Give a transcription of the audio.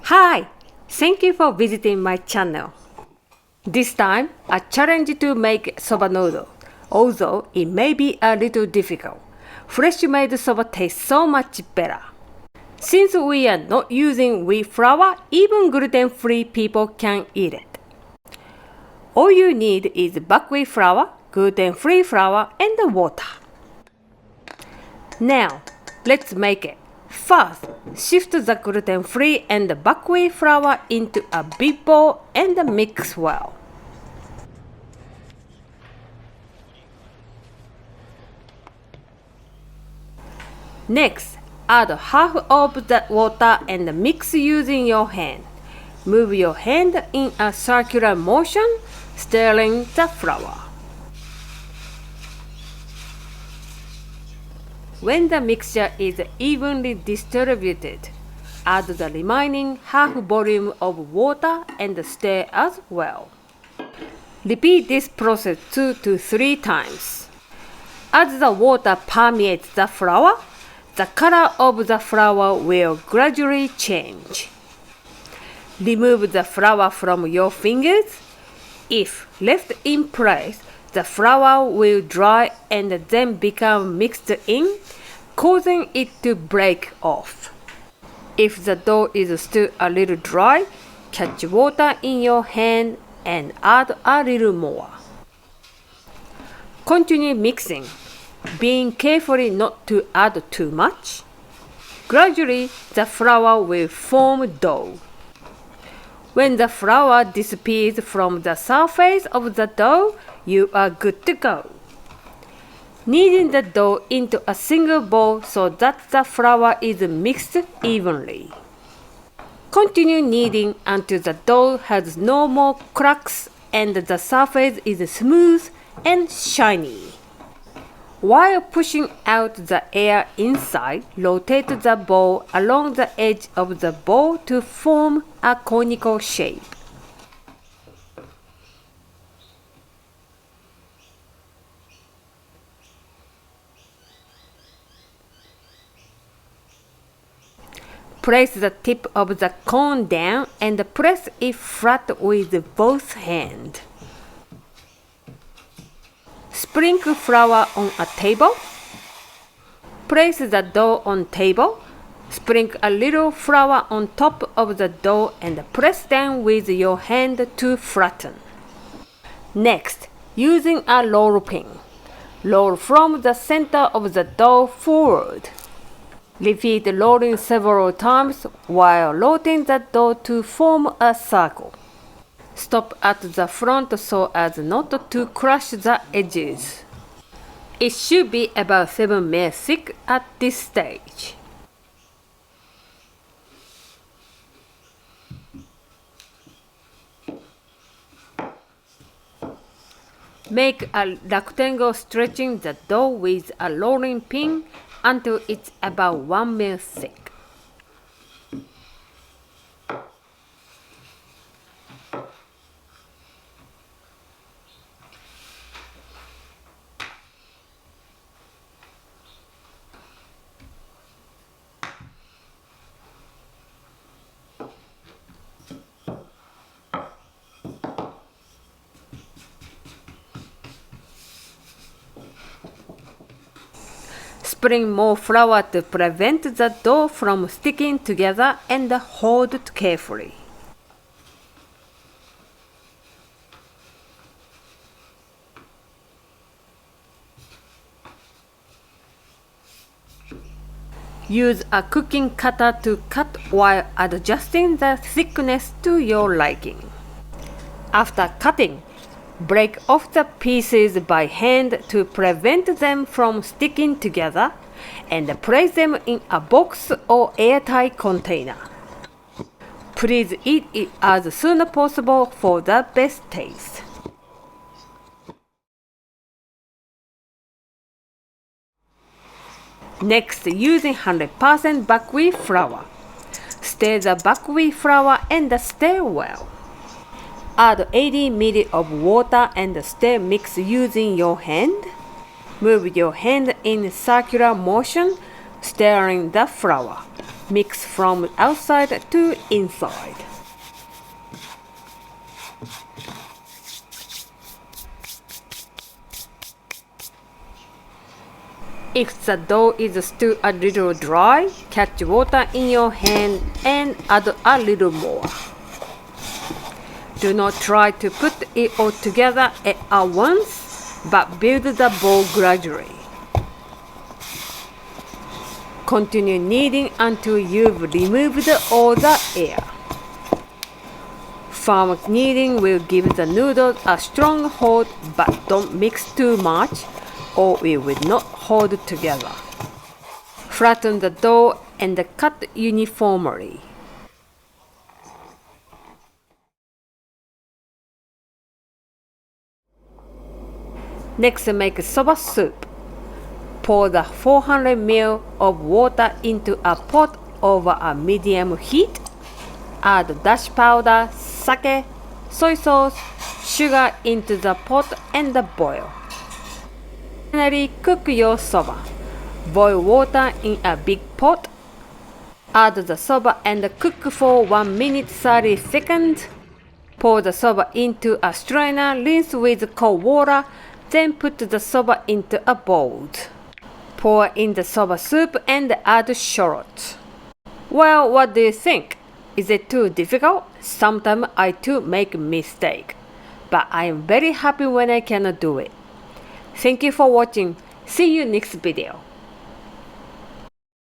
Hi! Thank you for visiting my channel. This time, a challenge to make soba noodle. Although it may be a little difficult, freshly made soba tastes so much better. Since we are not using wheat flour, even gluten-free people can eat it. All you need is buckwheat flour, gluten-free flour, and water. Now, let's make it. First, shift the gluten-free and buckwheat flour into a big bowl and mix well. Next, add half of the water and mix using your hand. Move your hand in a circular motion, stirring the flour. When the mixture is evenly distributed, add the remaining half volume of water and stir as well. Repeat this process 2 to 3 times. As the water permeates the flour, the color of the flour will gradually change. Remove the flour from your fingers. If left in place, the flour will dry and then become mixed in, causing it to break off. If the dough is still a little dry, catch water in your hand and add a little more. Continue mixing, being careful not to add too much. Gradually, the flour will form dough. When the flour disappears from the surface of the dough, you are good to go. Kneading the dough into a single bowl so that the flour is mixed evenly. Continue kneading until the dough has no more cracks and the surface is smooth and shiny. While pushing out the air inside, rotate the bowl along the edge of the bowl to form a conical shape. Place the tip of the cone down and press it flat with both hands. Sprinkle flour on a table. Place the dough on table. Sprinkle a little flour on top of the dough and press down with your hand to flatten. Next, using a roll pin, roll from the center of the dough forward. Repeat rolling several times while rotating the dough to form a circle. Stop at the front so as not to crush the edges. It should be about 7 mm thick at this stage. Make a rectangle stretching the dough with a rolling pin until it's about 1 mm thick. Sprinkle more flour to prevent the dough from sticking together and hold it carefully. Use a cooking cutter to cut while adjusting the thickness to your liking. After cutting, break off the pieces by hand to prevent them from sticking together and place them in a box or airtight container. Please eat it as soon as possible for the best taste. Next, using 100% buckwheat flour. Stir the buckwheat flour and stir well. Add 80 ml of water and stir mix using your hand. Move your hand in circular motion, stirring the flour. Mix from outside to inside. If the dough is still a little dry, catch water in your hand and add a little more. Do not try to put it all together at once, but build the ball gradually. Continue kneading until you've removed all the air. Firm kneading will give the noodles a strong hold, but don't mix too much or it will not hold together. Flatten the dough and cut uniformly. Next, make soba soup. Pour the 400 ml of water into a pot over a medium heat. Add dashi powder, sake, soy sauce, sugar into the pot and boil. Finally, cook your soba. Boil water in a big pot. Add the soba and cook for 1 minute 30 seconds. Pour the soba into a strainer, rinse with cold water, then put the soba into a bowl. Pour in the soba soup and add shallots. Well, what do you think? Is it too difficult? Sometimes I too make mistake, but I am very happy when I can do it. Thank you for watching. See you next video.